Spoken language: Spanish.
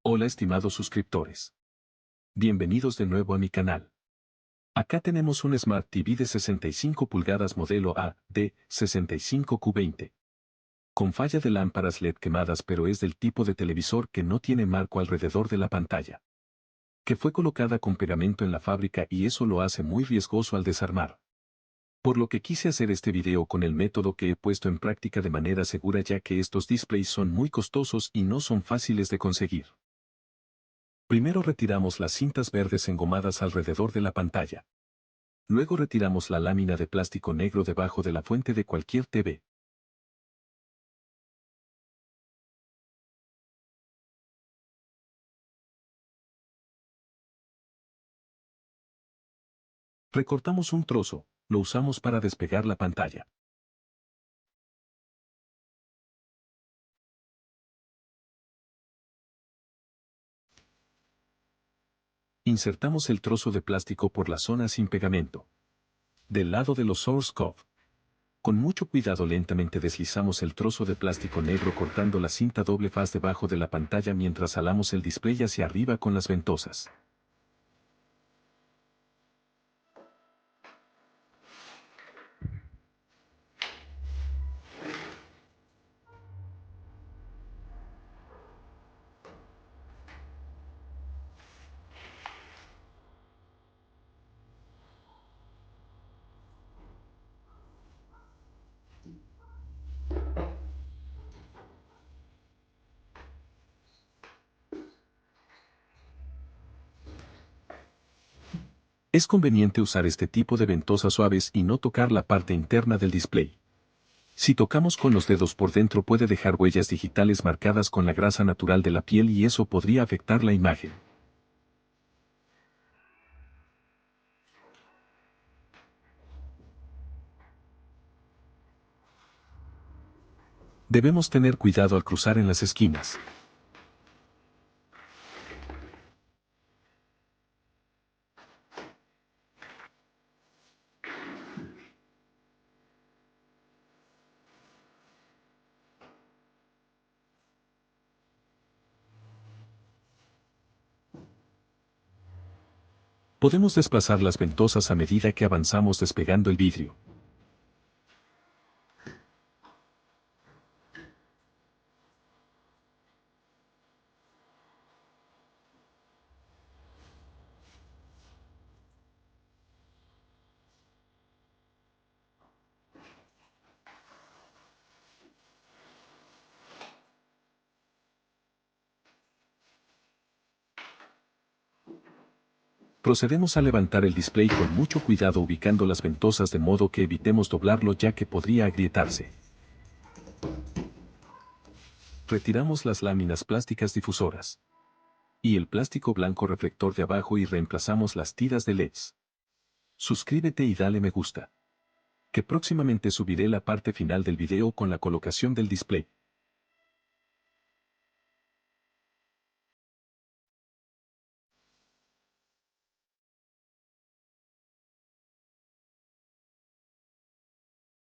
Hola estimados suscriptores. Bienvenidos de nuevo a mi canal. Acá tenemos un Smart TV de 65 pulgadas modelo A, de 65Q20. Con falla de lámparas LED quemadas, pero es del tipo de televisor que no tiene marco alrededor de la pantalla. Que fue colocada con pegamento en la fábrica y eso lo hace muy riesgoso al desarmar. Por lo que quise hacer este video con el método que he puesto en práctica de manera segura, ya que estos displays son muy costosos y no son fáciles de conseguir. Primero retiramos las cintas verdes engomadas alrededor de la pantalla. Luego retiramos la lámina de plástico negro debajo de la fuente de cualquier TV. Recortamos un trozo, lo usamos para despegar la pantalla. Insertamos el trozo de plástico por la zona sin pegamento. Del lado de los source code. Con mucho cuidado lentamente deslizamos el trozo de plástico negro cortando la cinta doble faz debajo de la pantalla mientras alamos el display hacia arriba con las ventosas. Es conveniente usar este tipo de ventosas suaves y no tocar la parte interna del display. Si tocamos con los dedos por dentro puede dejar huellas digitales marcadas con la grasa natural de la piel y eso podría afectar la imagen. Debemos tener cuidado al cruzar en las esquinas. Podemos desplazar las ventosas a medida que avanzamos despegando el vidrio. Procedemos a levantar el display con mucho cuidado ubicando las ventosas de modo que evitemos doblarlo ya que podría agrietarse. Retiramos las láminas plásticas difusoras y el plástico blanco reflector de abajo y reemplazamos las tiras de LEDs. Suscríbete y dale me gusta, que próximamente subiré la parte final del video con la colocación del display.